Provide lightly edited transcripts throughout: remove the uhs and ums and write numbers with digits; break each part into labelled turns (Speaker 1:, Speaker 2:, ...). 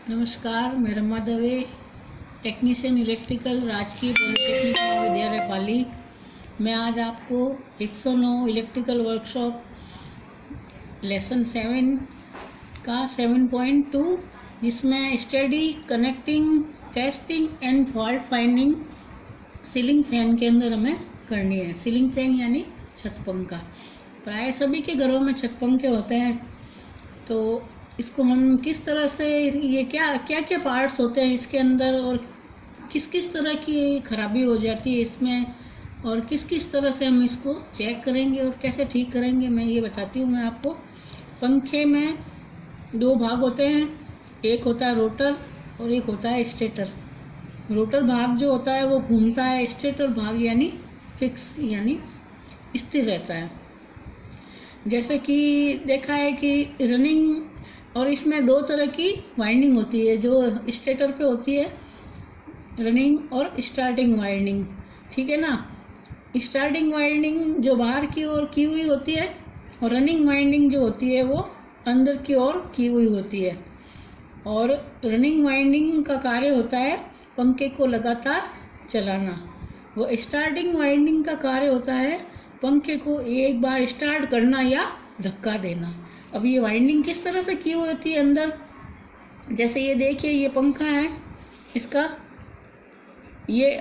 Speaker 1: नमस्कार, मैं Rama Dave, technician electrical, राजकीय पॉलिटेक्निक महाविद्यालय पाली। मैं आज आपको 109 इलेक्ट्रिकल वर्कशॉप लेसन 7 का 7.2 जिसमें study, connecting, testing and fault finding ceiling fan के अंदर हमें करनी है। सीलिंग फैन यानी छत पंखा। प्राय सभी के घरों में छत पंखे होते हैं, तो इसको हम किस तरह से, ये क्या क्या पार्ट्स होते हैं इसके अंदर और किस किस तरह की खराबी हो जाती है इसमें, और किस किस तरह से हम इसको चेक करेंगे और कैसे ठीक करेंगे, मैं ये बताती हूँ मैं आपको। पंखे में दो भाग होते हैं, एक होता है रोटर और एक होता है स्टेटर। रोटर भाग जो होता है वो घूमता है, स्टेटर भाग यानी फिक्स यानी स्थिर रहता है। जैसे कि देखा है कि रनिंग, और इसमें दो तरह की वाइंडिंग होती है जो स्टेटर पे होती है, रनिंग और स्टार्टिंग वाइंडिंग, ठीक है ना। स्टार्टिंग वाइंडिंग जो बाहर की ओर की हुई होती है और रनिंग वाइंडिंग जो होती है वो अंदर की ओर की हुई होती है। और रनिंग वाइंडिंग का कार्य होता है पंखे को लगातार चलाना। वो स्टार्टिंग वाइंडिंग का कार्य होता है पंखे को एक बार स्टार्ट करना या धक्का देना। अब ये वाइंडिंग किस तरह से की हुई होती है अंदर, जैसे ये देखिए, ये पंखा है, इसका ये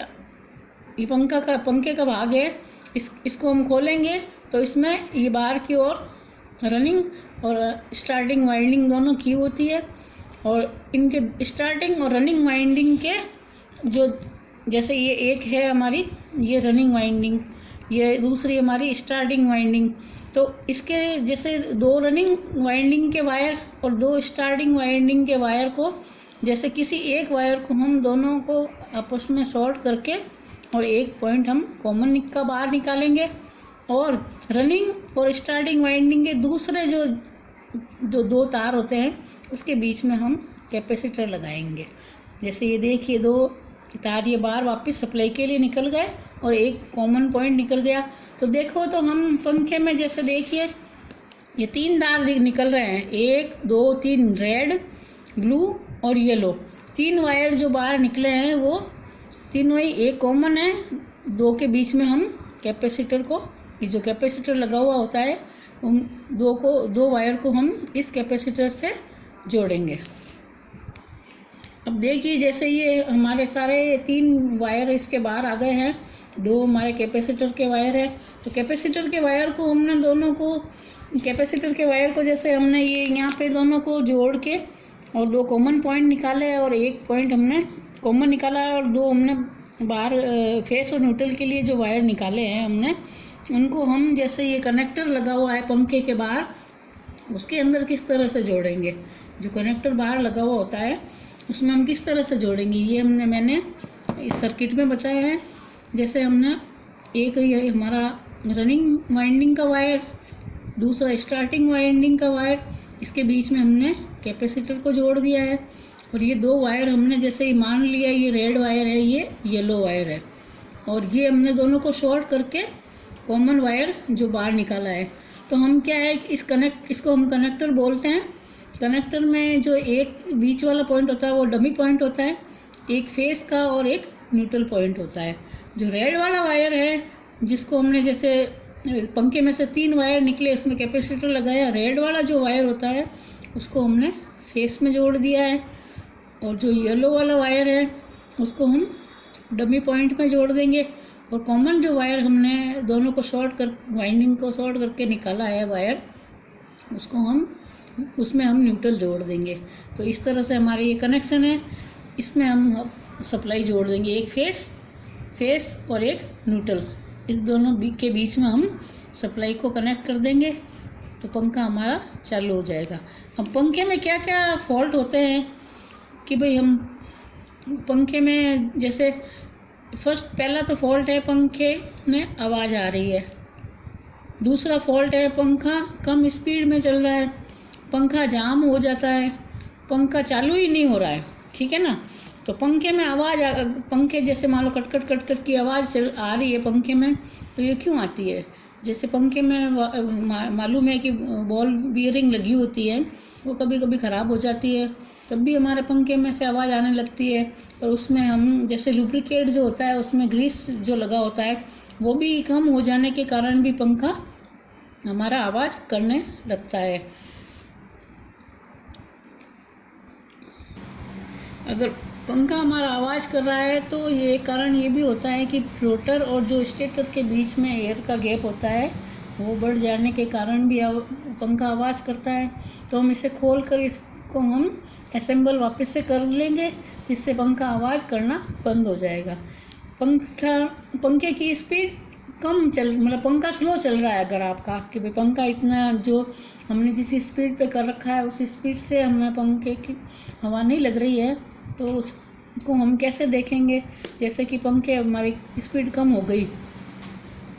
Speaker 1: पंखे का भाग है। इसको हम खोलेंगे तो इसमें ये बाहर की ओर रनिंग और स्टार्टिंग वाइंडिंग दोनों की होती है। और इनके स्टार्टिंग और रनिंग वाइंडिंग के जो, जैसे ये एक है हमारी ये रनिंग वाइंडिंग, ये दूसरी हमारी स्टार्टिंग वाइंडिंग। तो इसके जैसे दो रनिंग वाइंडिंग के वायर और दो स्टार्टिंग वाइंडिंग के वायर को, जैसे किसी एक वायर को हम दोनों को आपस में शॉर्ट करके और एक पॉइंट हम कॉमन का बाहर निकालेंगे, और रनिंग और स्टार्टिंग वाइंडिंग के दूसरे जो दो तार होते हैं उसके बीच में हम कैपेसिटर लगाएंगे। जैसे ये देखिए, दो तार ये बाहर वापस सप्लाई के लिए निकल गए और एक कॉमन पॉइंट निकल गया। तो देखो, तो हम पंखे में जैसे देखिए ये तीन तार निकल रहे हैं, 1 2 3, रेड, ब्लू और येलो। तीन वायर जो बाहर निकले हैं वो तीनों ही एक कॉमन है। दो के बीच में हम कैपेसिटर को, ये जो कैपेसिटर लगा हुआ होता है, उन दो वायर को हम इस कैपेसिटर से जोड़ेंगे। अब देखिए, जैसे ये हमारे सारे तीन वायर इसके बाहर आ गए हैं, दो हमारे कैपेसिटर के वायर है। तो कैपेसिटर के वायर को हमने दोनों को, कैपेसिटर के वायर को जैसे हमने ये यहाँ पे दोनों को जोड़ के और दो कॉमन पॉइंट निकाले और एक पॉइंट हमने कॉमन निकाला है, और दो हमने बाहर फेस और न्यूट्रल के लिए जो वायर निकाले हैं हमने, उनको हम जैसे ये कनेक्टर लगा हुआ है पंखे के बाहर, उसके अंदर किस तरह से जोड़ेंगे। जो कनेक्टर बाहर लगा हुआ होता है उसमें हम किस तरह से जोड़ेंगे, ये मैंने इस सर्किट में बताया है। जैसे हमने एक ये हमारा रनिंग वाइंडिंग का वायर, दूसरा स्टार्टिंग वाइंडिंग का वायर, इसके बीच में हमने कैपेसिटर को जोड़ दिया है। और ये दो वायर हमने जैसे ही मान लिया, ये रेड वायर है, ये येलो वायर है, और ये हमने दोनों को शॉर्ट करके कॉमन वायर जो बाहर निकाला है। तो हम क्या है, इसको हम कनेक्टर बोलते हैं। कनेक्टर में जो एक बीच वाला पॉइंट होता है वो डमी पॉइंट होता है, एक फेस का और एक न्यूट्रल पॉइंट होता है। जो रेड वाला वायर है, जिसको हमने जैसे पंखे में से तीन वायर निकले उसमें कैपेसिटर लगाया, रेड वाला जो वायर होता है उसको हमने फेस में जोड़ दिया है। और जो येलो वाला वायर है उसको हम डमी पॉइंट में जोड़ देंगे। और कॉमन जो वायर हमने दोनों को वाइंडिंग को शॉर्ट करके निकाला है वायर, उसको उसमें हम न्यूट्रल जोड़ देंगे। तो इस तरह से हमारे ये कनेक्शन है, इसमें हम सप्लाई जोड़ देंगे, एक फेस और एक न्यूट्रल, इस दोनों के बीच में हम सप्लाई को कनेक्ट कर देंगे तो पंखा हमारा चालू हो जाएगा। अब पंखे में क्या क्या फॉल्ट होते हैं कि भाई, हम पंखे में जैसे पहला तो फॉल्ट है पंखे में आवाज़ आ रही है। दूसरा फॉल्ट है पंखा कम स्पीड में चल रहा है, पंखा जाम हो जाता है, पंखा चालू ही नहीं हो रहा है, ठीक है ना। तो पंखे में पंखे जैसे मान लो कट की आवाज़ आ रही है पंखे में, तो ये क्यों आती है। जैसे पंखे में मालूम है कि बॉल बियरिंग लगी होती है, वो कभी कभी ख़राब हो जाती है, तब भी हमारे पंखे में से आवाज़ आने लगती है। और उसमें हम जैसे लुब्रिकेट जो होता है उसमें ग्रीस जो लगा होता है वो भी कम हो जाने के कारण भी पंखा हमारा आवाज़ करने लगता है। अगर पंखा हमारा आवाज़ कर रहा है तो ये कारण ये भी होता है कि रोटर और जो स्टेटर के बीच में एयर का गैप होता है वो बढ़ जाने के कारण भी पंखा आवाज़ करता है। तो हम इसे खोल कर इसको हम असेंबल वापस से कर लेंगे, जिससे पंखा आवाज़ करना बंद हो जाएगा। पंखे की स्पीड कम मतलब पंखा स्लो चल रहा है अगर आपका, कि भाई पंखा इतना जो हमने जिस स्पीड पे कर रखा है उस स्पीड से हमें पंखे की हवा नहीं लग रही है, तो उसको हम कैसे देखेंगे। जैसे कि पंखे हमारी स्पीड कम हो गई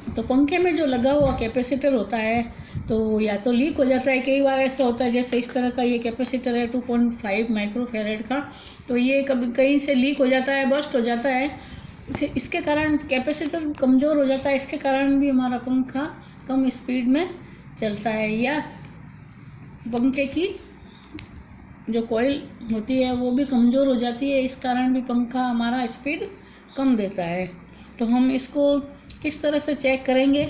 Speaker 1: तो पंखे में जो लगा हुआ कैपेसिटर होता है तो या तो लीक हो जाता है। कई बार ऐसा होता है, जैसे इस तरह का ये कैपेसिटर है 2.5 माइक्रोफैराड का, तो ये कभी कहीं से लीक हो जाता है, बस्ट हो जाता है। इसके कारण कैपेसिटर कमज़ोर हो जाता है, इसके कारण भी हमारा पंखा कम स्पीड में चलता है। या पंखे की जो कॉइल होती है वो भी कमज़ोर हो जाती है, इस कारण भी पंखा हमारा स्पीड कम देता है। तो हम इसको किस तरह से चेक करेंगे,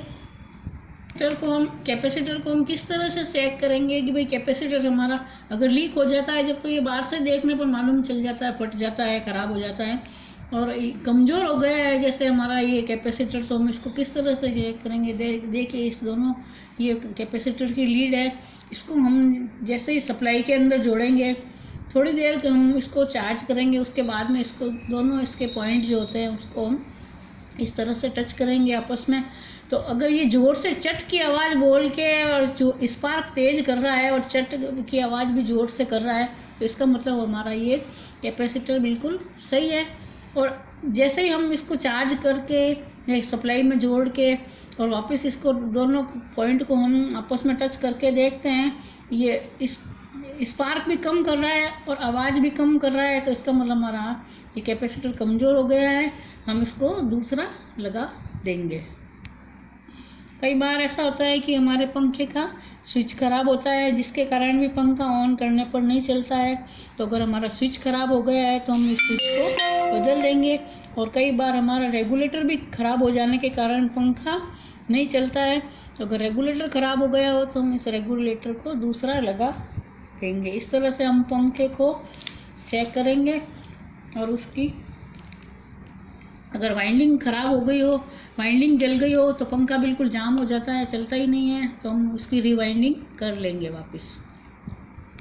Speaker 1: कैपेसिटर को हम किस तरह से चेक करेंगे कि भाई कैपेसिटर हमारा अगर लीक हो जाता है, जब तो ये बाहर से देखने पर मालूम चल जाता है, फट जाता है, ख़राब हो जाता है और कमज़ोर हो गया है जैसे हमारा ये कैपेसिटर, तो हम इसको किस तरह से चेक करेंगे। देखिए इस दोनों ये कैपेसिटर की लीड है, इसको हम जैसे ही सप्लाई के अंदर जोड़ेंगे थोड़ी देर के हम इसको चार्ज करेंगे, उसके बाद में इसको दोनों इसके पॉइंट जो होते हैं उसको हम इस तरह से टच करेंगे आपस में। तो अगर ये ज़ोर से चट की आवाज़ बोल के और जो स्पार्क तेज़ कर रहा है और चट की आवाज़ भी ज़ोर से कर रहा है, तो इसका मतलब हमारा ये कैपेसिटर बिल्कुल सही है। और जैसे ही हम इसको चार्ज करके सप्लाई में जोड़ के और वापस इसको दोनों पॉइंट को हम आपस में टच करके देखते हैं, ये स्पार्क भी कम कर रहा है और आवाज़ भी कम कर रहा है, तो इसका मतलब हमारा ये कैपेसिटर कमज़ोर हो गया है, हम इसको दूसरा लगा देंगे। कई बार ऐसा होता है कि हमारे पंखे का स्विच ख़राब होता है, जिसके कारण भी पंखा ऑन करने पर नहीं चलता है। तो अगर हमारा स्विच ख़राब हो गया है तो हम इस स्विच को बदल देंगे। और कई बार हमारा रेगुलेटर भी ख़राब हो जाने के कारण पंखा नहीं चलता है, तो अगर रेगुलेटर ख़राब हो गया हो तो हम इस रेगुलेटर को दूसरा लगा देंगे। इस तरह से हम पंखे को चेक करेंगे। और उसकी अगर वाइंडिंग ख़राब हो गई हो, वाइंडिंग जल गई हो, तो पंखा बिल्कुल जाम हो जाता है, चलता ही नहीं है, तो हम उसकी रिवाइंडिंग कर लेंगे वापस।